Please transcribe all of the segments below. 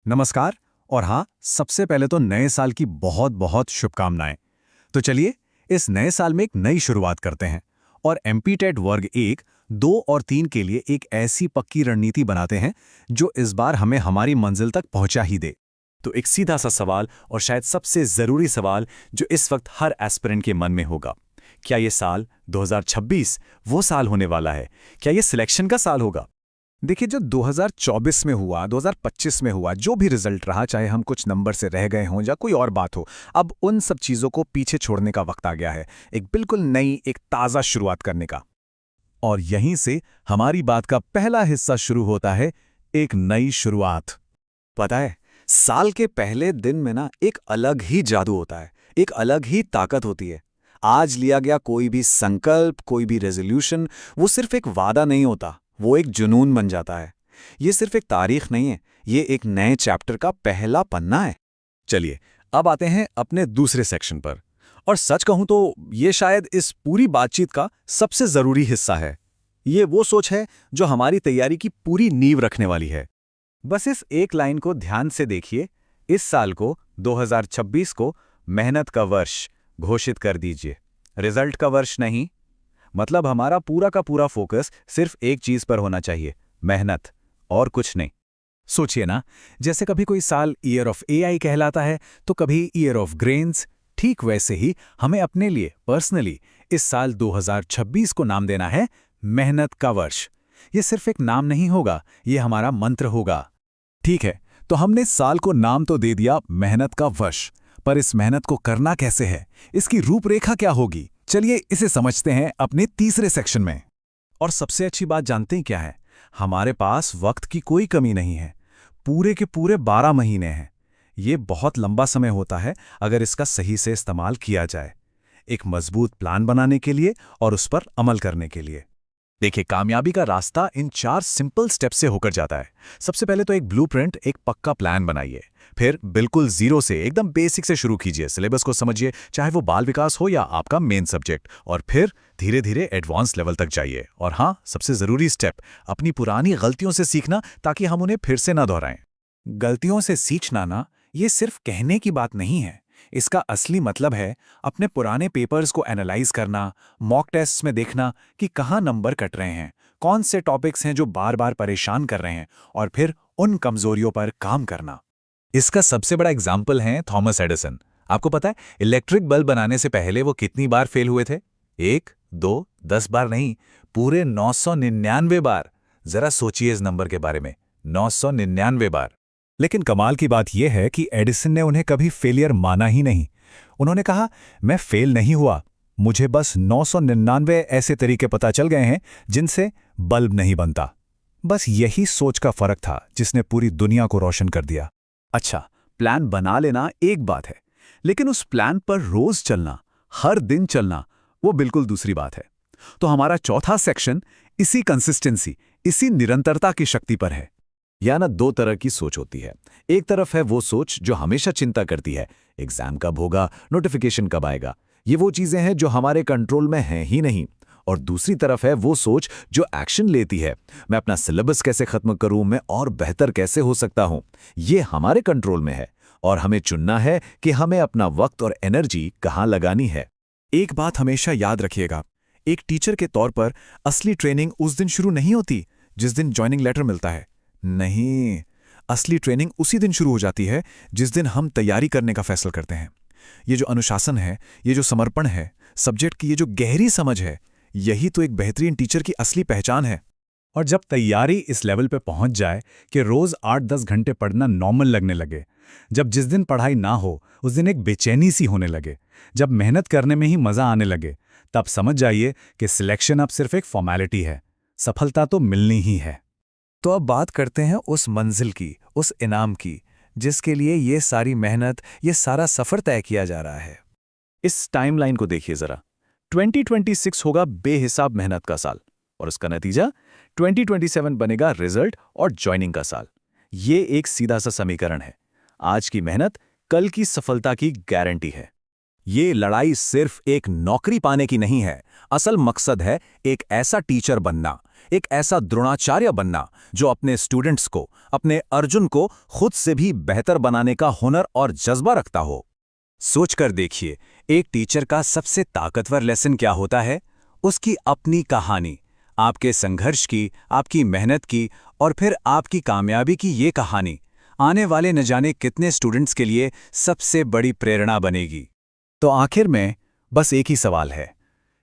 नमस्कार। और हाँ, सबसे पहले तो नए साल की बहुत बहुत शुभकामनाएं। तो चलिए, इस नए साल में एक नई शुरुआत करते हैं और एमपीटेट वर्ग 1, 2 और 3 के लिए एक ऐसी पक्की रणनीति बनाते हैं जो इस बार हमें हमारी मंजिल तक पहुंचा ही दे। तो एक सीधा सा सवाल और शायद सबसे जरूरी सवाल जो इस वक्त हर एस्पिरेंट के मन में होगा, क्या ये साल 2026 वो साल होने वाला है? क्या ये सिलेक्शन का साल होगा? देखिए, जो 2024 में हुआ, 2025 में हुआ, जो भी रिजल्ट रहा, चाहे हम कुछ नंबर से रह गए हों या कोई और बात हो, अब उन सब चीज़ों को पीछे छोड़ने का वक्त आ गया है, एक बिल्कुल नई, एक ताज़ा शुरुआत करने का। और यहीं से हमारी बात का पहला हिस्सा शुरू होता है, एक नई शुरुआत। पता है, साल के पहले दिन में ना एक अलग ही जादू होता है, एक अलग ही ताकत होती है। आज लिया गया कोई भी संकल्प, कोई भी रेजोल्यूशन, वो सिर्फ एक वादा नहीं होता, वो एक जुनून बन जाता है। ये सिर्फ एक तारीख नहीं है, ये एक नए चैप्टर का पहला पन्ना है। चलिए, अब आते हैं अपने दूसरे सेक्शन पर। और सच कहूं तो ये शायद इस पूरी बातचीत का सबसे जरूरी हिस्सा है। ये वो सोच है जो हमारी तैयारी की पूरी नींव रखने वाली है। बस इस एक लाइन को ध्यान से देखिए। इस साल को, 2026 को, मेहनत का वर्ष घोषित कर दीजिए, रिजल्ट का वर्ष नहीं। मतलब हमारा पूरा का पूरा फोकस सिर्फ एक चीज पर होना चाहिए, मेहनत, और कुछ नहीं। सोचिए ना, जैसे कभी कोई साल ईयर ऑफ एआई कहलाता है तो कभी ईयर ऑफ ग्रेन्स, ठीक वैसे ही हमें अपने लिए पर्सनली इस साल 2026 को नाम देना है मेहनत का वर्ष। ये सिर्फ एक नाम नहीं होगा, ये हमारा मंत्र होगा। ठीक है, तो हमने साल को नाम तो दे दिया मेहनत का वर्ष, पर इस मेहनत को करना कैसे है, इसकी रूपरेखा क्या होगी? चलिए इसे समझते हैं अपने तीसरे सेक्शन में। और सबसे अच्छी बात जानते हैं क्या है? हमारे पास वक्त की कोई कमी नहीं है। पूरे के पूरे 12 महीने हैं। ये बहुत लंबा समय होता है अगर इसका सही से इस्तेमाल किया जाए, एक मजबूत प्लान बनाने के लिए और उस पर अमल करने के लिए। देखिए, कामयाबी का रास्ता इन 4 सिंपल स्टेप से होकर जाता है। सबसे पहले तो एक ब्लूप्रिंट, एक पक्का प्लान बनाइए। फिर बिल्कुल जीरो से, एकदम बेसिक से शुरू कीजिए। सिलेबस को समझिए, चाहे वो बाल विकास हो या आपका मेन सब्जेक्ट। और फिर धीरे धीरे एडवांस लेवल तक जाइए। और हाँ, सबसे जरूरी स्टेप, अपनी पुरानी गलतियों से सीखना ताकि हम उन्हें फिर से ना दोहराएं। गलतियों से सीखना ना, ये सिर्फ कहने की बात नहीं है। इसका असली मतलब है अपने पुराने पेपर्स को एनालाइज करना, मॉक टेस्ट्स में देखना कि कहाँ नंबर कट रहे हैं, कौन से टॉपिक्स हैं जो बार बार परेशान कर रहे हैं, और फिर उन कमजोरियों पर काम करना। इसका सबसे बड़ा एग्जाम्पल है थॉमस एडिसन। आपको पता है इलेक्ट्रिक बल्ब बनाने से पहले वो कितनी बार फेल हुए थे? 1, 2, 10 बार नहीं, पूरे 999 बार। जरा सोचिए इस नंबर के बारे में, 999 बार। लेकिन कमाल की बात यह है कि एडिसन ने उन्हें कभी फेलियर माना ही नहीं। उन्होंने कहा, मैं फेल नहीं हुआ, मुझे बस 999 ऐसे तरीके पता चल गए हैं जिनसे बल्ब नहीं बनता। बस यही सोच का फर्क था जिसने पूरी दुनिया को रोशन कर दिया। अच्छा, प्लान बना लेना एक बात है, लेकिन उस प्लान पर रोज चलना, हर दिन चलना, वो बिल्कुल दूसरी बात है। तो हमारा चौथा सेक्शन इसी कंसिस्टेंसी, इसी निरंतरता की शक्ति पर है। या ना, 2 तरह की सोच होती है। एक तरफ है वो सोच जो हमेशा चिंता करती है, एग्जाम कब होगा, नोटिफिकेशन कब आएगा। ये वो चीजें हैं जो हमारे कंट्रोल में हैं ही नहीं। और दूसरी तरफ है वो सोच जो एक्शन लेती है, मैं अपना सिलेबस कैसे खत्म करूं, मैं और बेहतर कैसे हो सकता हूं। ये हमारे कंट्रोल में है और हमें चुनना है कि हमें अपना वक्त और एनर्जी कहां लगानी है। एक बात हमेशा याद रखिएगा, एक टीचर के तौर पर असली ट्रेनिंग उस दिन शुरू नहीं होती जिस दिन ज्वाइनिंग लेटर मिलता है। नहीं, असली ट्रेनिंग उसी दिन शुरू हो जाती है जिस दिन हम तैयारी करने का फैसला करते हैं। ये जो अनुशासन है, ये जो समर्पण है, सब्जेक्ट की ये जो गहरी समझ है, यही तो एक बेहतरीन टीचर की असली पहचान है। और जब तैयारी इस लेवल पे पहुंच जाए कि रोज 8-10 घंटे पढ़ना नॉर्मल लगने लगे, जब जिस दिन पढ़ाई ना हो उस दिन एक बेचैनी सी होने लगे, जब मेहनत करने में ही मजा आने लगे, तब समझ जाइए कि सिलेक्शन अब सिर्फ एक फॉर्मेलिटी है, सफलता तो मिलनी ही है। तो अब बात करते हैं उस मंजिल की, उस इनाम की, जिसके लिए ये सारी मेहनत, ये सारा सफर तय किया जा रहा है। इस टाइमलाइन को देखिए जरा। 2026 होगा बेहिसाब मेहनत का साल, और उसका नतीजा 2027 बनेगा रिजल्ट और ज्वाइनिंग का साल। ये एक सीधा सा समीकरण है। आज की मेहनत कल की सफलता की गारंटी है। ये लड़ाई सिर्फ एक नौकरी पाने की नहीं है। असल मकसद है एक ऐसा टीचर बनना, एक ऐसा द्रोणाचार्य बनना जो अपने स्टूडेंट्स को, अपने अर्जुन को खुद से भी बेहतर बनाने का हुनर और जज्बा रखता हो। सोचकर देखिए, एक टीचर का सबसे ताकतवर लेसन क्या होता है? उसकी अपनी कहानी, आपके संघर्ष की, आपकी मेहनत की और फिर आपकी कामयाबी की ये कहानी आने वाले न जाने कितने स्टूडेंट्स के लिए सबसे बड़ी प्रेरणा बनेगी। तो आखिर में बस एक ही सवाल है,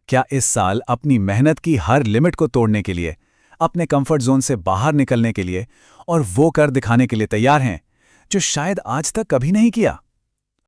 क्या इस साल अपनी मेहनत की हर लिमिट को तोड़ने के लिए, अपने कंफर्ट जोन से बाहर निकलने के लिए और वो कर दिखाने के लिए तैयार हैं जो शायद आज तक कभी नहीं किया?